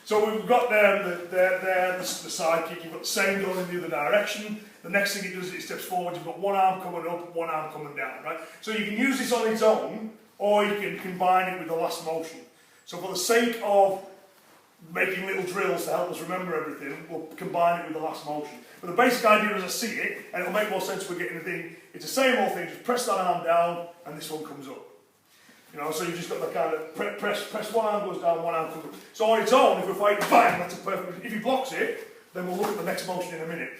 So we've got the side kick, you've got the same going in the other direction. The next thing it does is it steps forward, you've got one arm coming up, one arm coming down, right? So you can use this on its own, or you can combine it with the last motion. So for the sake of making little drills to help us remember everything, we'll combine it with the last motion. But the basic idea as I see it, and it'll make more sense if we're getting the thing, it's the same old thing, just press that arm down, and this one comes up. You know, so you've just got the kind of press one arm goes down, one arm comes up. So on its own, if we're fighting, bang, that's a perfect. If he blocks it, then we'll look at the next motion in a minute.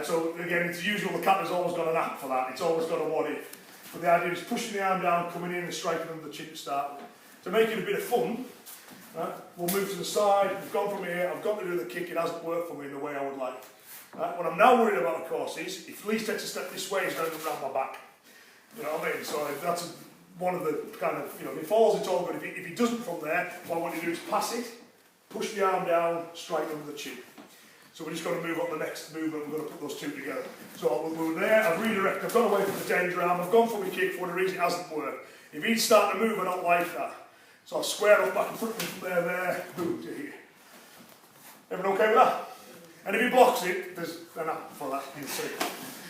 So again, it's usual, the kata's always got an app for that, it's always got a what if. But the idea is pushing the arm down, coming in and striking under the chin to start with. To make it a bit of fun, we'll move to the side, we've gone from here, I've got to do the kick, it hasn't worked for me in the way I would like. What I'm now worried about, of course, is if Lee takes a step this way, he's going to go round my back. You know what I mean? So that's one of the kind of, you know, if he falls, it's all good. If he doesn't from there, what I want you to do is pass it, push the arm down, strike under the chin. So we're just going to move on the next movement, we're going to put those two together. So we're there, I've redirected, I've gone away from the danger arm, I've gone for my kick, for whatever reason it hasn't worked. If he'd start to move, I don't like that. So I'll square up back in front of him from there, boom, to here. Everyone okay with that? And if he blocks it, there's an app for that, you'll see.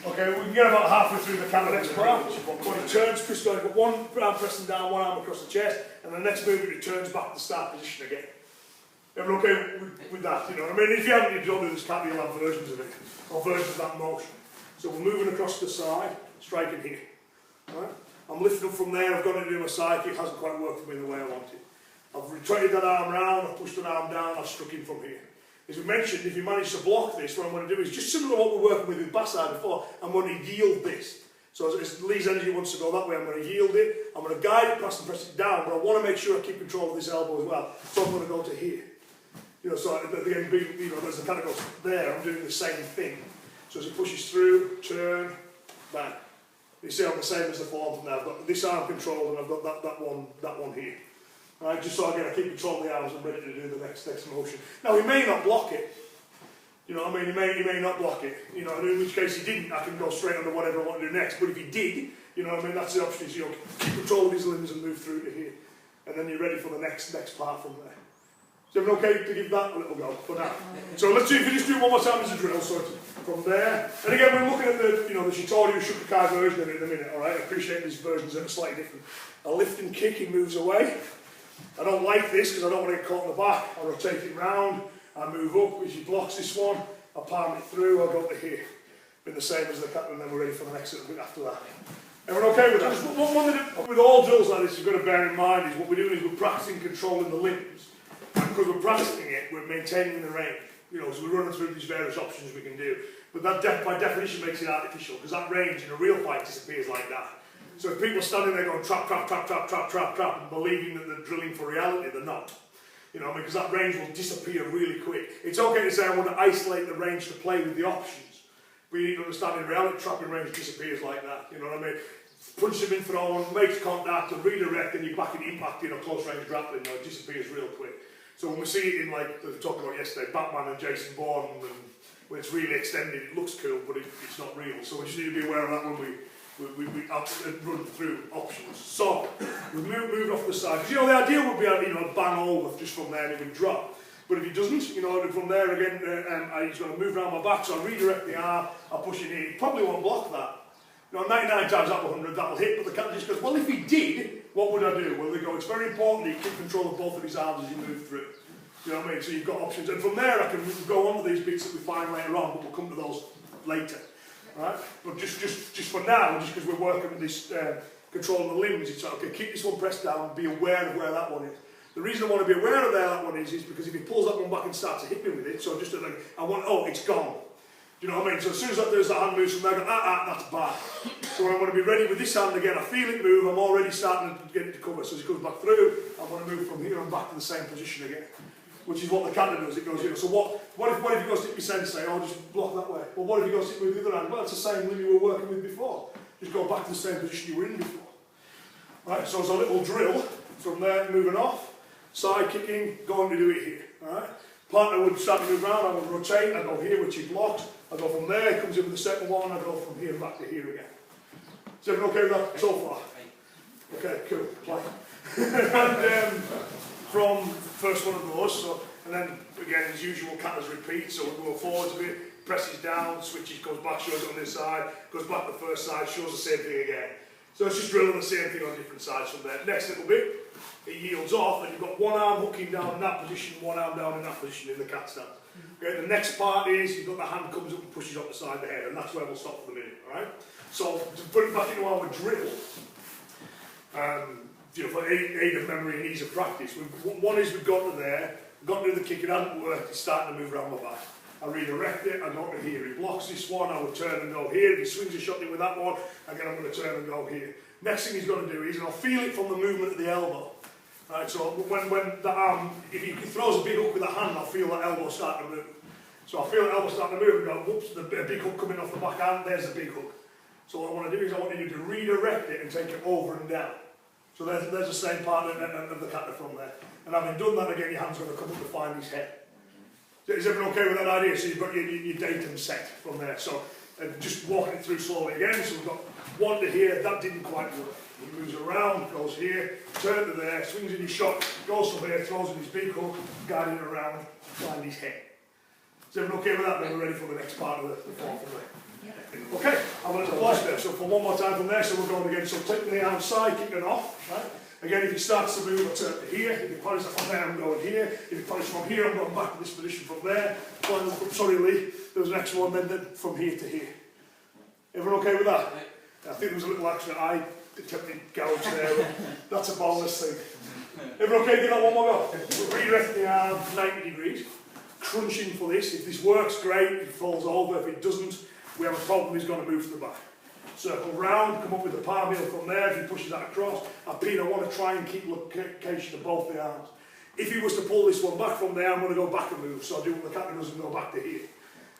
Okay, we can get about halfway through the kata next part. When he turns, Chris going, got one arm pressing down, one arm across the chest, and the next movement he turns back to the start position again. Everyone okay with that? You know what I mean? If you haven't, if you don't do this kata, you'll have versions of it, or versions of that motion. So we're moving across the side, striking here. Right? I'm lifting up from there, I've got to do my side kick, it hasn't quite worked for me the way I wanted. I've retracted that arm round, I've pushed an arm down, I've struck in from here. As we mentioned, if you manage to block this, what I'm going to do is just similar to what we're working with Basai before, I'm going to yield this. So as Lee's energy wants to go that way, I'm going to yield it, I'm going to guide it past and press it down, but I want to make sure I keep control of this elbow as well. So I'm going to go to here. You know, so again, you know, as the kind of goes there, I'm doing the same thing. So as it pushes through, turn, bang. You see I'm the same as the form now. I've got this arm controlled and I've got that one here. Right, just so again I keep control of the arms and ready to do the next motion. Now he may not block it. You know what I mean? He may not block it. You know, in which case he didn't, I can go straight on to whatever I want to do next. But if he did, you know what I mean, that's the option, is, you know, keep control of his limbs and move through to here. And then you're ready for the next part from there. Is everyone okay to give that a little go for now? So let's see if we just do one more time as a drill. So from there, and again we're looking at the, you know, the Shitori Shukakai version of it in a minute. All right, I appreciate these versions that are slightly different. I lift and kick, he moves away. I don't like this because I don't want to get caught in the back. I rotate it round, I move up, as he blocks this one, I palm it through, I'll go to here. Been the same as the cut, and then we're ready for the next little bit after that. Everyone okay with that? One thing with all drills like this you've got to bear in mind is what we're doing is we're practicing controlling the limbs. And because we're practicing it, we're maintaining the range. You know, so we're running through these various options we can do. But that by definition makes it artificial, because that range in a real fight disappears like that. So if people are standing there going trap, trap, trap, trap, trap, trap, trap, and believing that they're drilling for reality, they're not. You know, because that range will disappear really quick. It's okay to say I want to isolate the range to play with the options, but you need to understand in reality, trapping range disappears like that. You know what I mean? Punch them in thrown, makes contact, and redirect, and you're back in impact, you know, close range grappling, you know, it disappears real quick. So when we see it in, like we talked about yesterday, Batman and Jason Bourne, and when it's really extended, it looks cool, but it's not real. So we just need to be aware of that when we run through options. So we move off the side. Because, you know, the idea would be, you know, bang over just from there and he would drop. But if he doesn't, you know, from there again, he's going to move around my back, so I redirect the arm, I push it in. He probably won't block that. You know, 99 times out of 100 that'll hit, but the cat just goes, well, if he did, what would I do? Well, they go, it's very important that you keep control of both of his arms as you move through. You know what I mean? So you've got options. And from there, I can go on to these bits that we find later on, but we'll come to those later. Right? But just for now, just because we're working with this control of the limbs, it's like, okay, keep this one pressed down, be aware of where that one is. The reason I want to be aware of where that one is because if he pulls that one back and starts to hit me with it, so just like, I want, oh, it's gone. Do you know what I mean? So as soon as there's that hand moves from there, I go, that's bad. So when I want to be ready with this hand again, I feel it move, I'm already starting to get it to cover. So as it comes back through, I want to move from here and back to the same position again. Which is what the kata does. It goes, you know, so what if he goes to hit me sensei, oh, just block that way. Well, what if he goes to hit me with the other hand? Well, it's the same limb you were working with before. Just go back to the same position you were in before. Right, so it's a little drill from there, moving off, side kicking, going to do it here. Alright? Partner would start to move around, I would rotate, I go here, which he blocks, I go from there, he comes in with the second one, I go from here back to here again. Is everyone okay with that so far? Okay, cool. Play. And from first one of those, so And then, again, as usual, Kata's repeat, so we'll go forwards a bit, presses down, switches, goes back, shows it on this side, goes back to the first side, shows the same thing again. So it's just drilling the same thing on different sides from there. Next little bit, it yields off, and you've got one arm hooking down in that position, one arm down in that position in the cat stance. Okay, the next part is, you've got the hand comes up and pushes up the side of the head, and that's where we'll stop for the minute, alright? So, to put it back into our drill, for aid of memory and ease of practice, one is we've got to there, got to do the kick, it hasn't worked, it's starting to move around my back. I redirect it, I go to here, he blocks this one, I will turn and go here, if he swings a shot in with that one, again I'm going to turn and go here. Next thing he's got to do is, I'll feel it from the movement of the elbow. Right, so when the arm, if he throws a big hook with the hand, I'll feel that elbow start to move. So I feel the elbow start to move and go, whoops, the big hook coming off the back hand, there's the big hook. So what I want to do is I want you to redirect it and take it over and down. So there's the same part of the kata from there. And having done that again, your hand's going to come up to find his head. Is everyone okay with that idea? So you've got your datum set from there. So just walking it through slowly again. So we've got one to here, that didn't quite work. He moves around, goes here, turns to there, swings in his shot, goes from here, throws in his big hook, guiding around, find his head. Is everyone okay with that? Then we're ready for the next part of the form from there. Okay, I'm going to pause there. So for one more time from there, so we're going again. So taking the arm side, kicking off. Right? Again, if he starts to move, I'll turn to here. If he punishes from there, I'm going here. If he punishes from here, I'm going back to this position from there. Sorry, Lee, there was an extra one then from here to here. Everyone okay with that? I think there was a little extra eye attempting gouge there. That's a bonus thing. Everyone okay? Give that one more go. Redirect the arm 90 degrees. Crunching for this. If this works, great. If it falls over. If it doesn't, we have a problem. He's going to move to the back. Circle round, come up with the palm heel from there. If he pushes that across, I want to try and keep location of both the arms. If he was to pull this one back from there, I'm going to go back and move. So I do what the kata does and go back to here.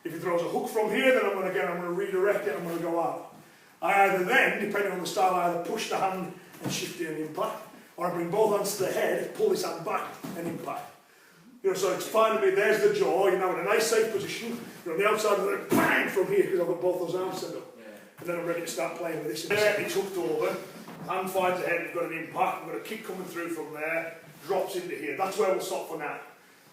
If he throws a hook from here, then I'm going to redirect it. I'm going to go out. I either then, depending on the style, I either push the hand and shift it and impact, or I bring both hands to the head, pull this hand back and impact. So it's finally, there's the jaw, you're now in a nice safe position, you're on the outside of it, bang, from here, because I've got both those arms set up. And then I'm ready to start playing with this. There, it's hooked over, hand finds the head, we've got an impact, we've got a kick coming through from there, drops into here. That's where we'll stop for now.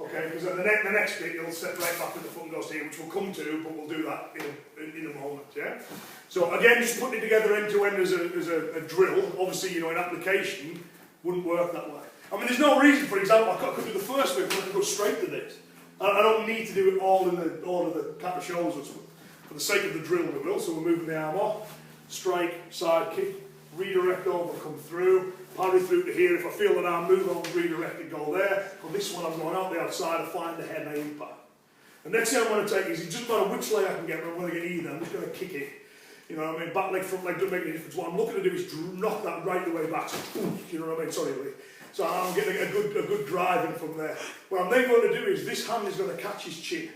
Okay, because the next bit, you'll step right back with the foot and goes here, which we'll come to, but we'll do that in a moment, yeah? So again, just putting it together end to end as a drill, obviously, in application, wouldn't work that way. I mean, there's no reason, for example, I could do the first bit, but I could go straight to this. I don't need to do it all in the order of the kata shows us. For the sake of the drill, we will. So we're moving the arm off, strike, side kick, redirect over, come through, parry through to here. If I feel that arm move, I'll redirect it, go there. On this one, I'm going out the outside, I find the head and I impact. The next thing I'm going to take is, it doesn't matter which leg I can get, but I'm going to get either. I'm just going to kick it. You know what I mean? Back leg, front leg, doesn't make any difference. What I'm looking to do is knock that right the way back. So, you know what I mean? Sorry, Lee. So I'm getting a good drive in from there. What I'm then going to do is, this hand is going to catch his chin.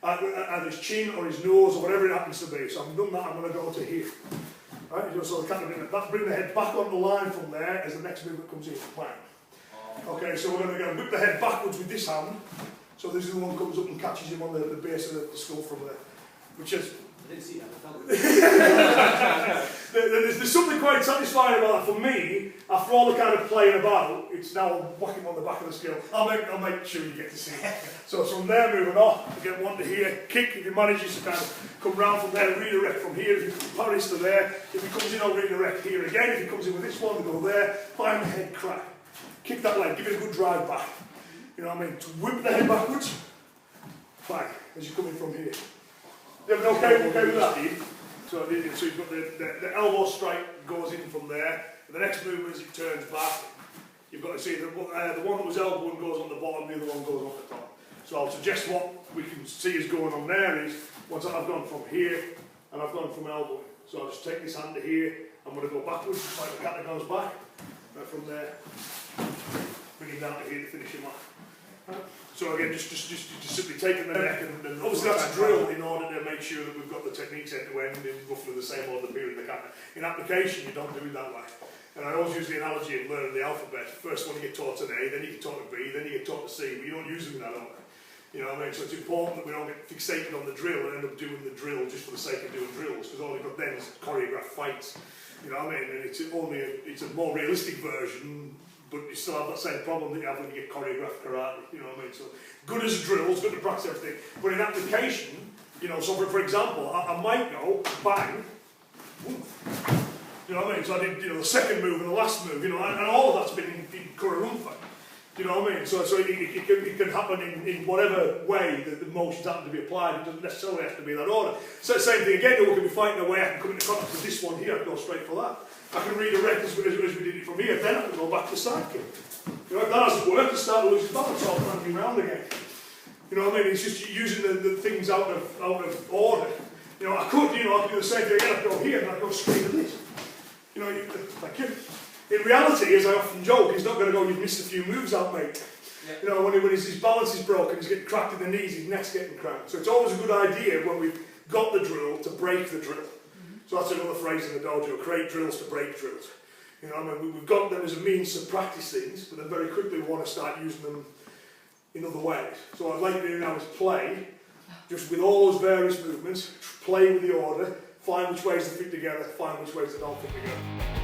Either his chin or his nose or whatever it happens to be. So I've done that, I'm going to go to here. Right? So bring the head back on the line from there as the next movement comes in. Bang. Okay, so we're going to whip the head backwards with this hand. So this is the one comes up and catches him on the base of the skull from there. Which is... I didn't see that. There's something quite satisfying about that. For me, after all the kind of playing about, it's now whacking on the back of the skull. I'll make sure you get to see it. So from there, moving off, again, one to here, kick, if he manages to kind of come round from there, redirect from here, if he parries to there, if he comes in, I'll redirect here again, if he comes in with this one, we'll go there, find the head crack, kick that leg, give it a good drive back. You know what I mean? To whip the head backwards, bang, as you come in from here. Okay with that, Steve? So you've got the elbow strike goes in from there, and the next movement as it turns back, you've got to see the one that was elbowing goes on the bottom, the other one goes on the top. So I'll suggest what we can see is going on there is, once I've gone from here, and I've gone from elbowing. So I'll just take this hand to here, I'm going to go backwards, like the kata goes back, right from there, bring him down to here to finish him off. So again, just simply taking the neck and obviously that's a drill in order to make sure that we've got the techniques end to end in roughly the same order period in the kata. In application, you don't do it that way. And I always use the analogy of learning the alphabet. First one you get taught an A, then you get taught a B, then you get taught a C, but you don't use them in that order. You know what I mean? So it's important that we don't get fixated on the drill and end up doing the drill just for the sake of doing drills, because all you've got then is choreographed fights. You know what I mean? And it's a more realistic version, but you still have that same problem that you have when you get choreographed karate, you know what I mean? So good as a drill, it's good to practice everything, but in application, you know, so for example, I might go, bang, oof, you know what I mean? So I did, you know, the second move and the last move, you know, and all of that's been in Kururunfa. Do you know what I mean? So it can happen in whatever way that the motions happen to be applied. It doesn't necessarily have to be in that order. So same thing again, we can be fighting away, I can come into contact with this one here, I can go straight for that. I can redirect as we did it from here, then I can go back to side kick. You know, if that hasn't worked, I start to lose balance, I'll cranking round again. You know what I mean? It's just using the things out of order. You know, I could do the same thing again, I could go here and I could go straight to this. You know, thank you. In reality, as I often joke, he's not going to go, you've missed a few moves out, mate. Yeah. You know, when his balance is broken, he's getting cracked in the knees, his neck's getting cracked. So it's always a good idea when we've got the drill to break the drill. So that's another phrase in the dojo, create drills to break drills. You know, I mean, we've got them as a means to practice things, but then very quickly we want to start using them in other ways. So what I'd like to do now is play, just with all those various movements, play with the order, find which ways they fit together, find which ways they don't fit together.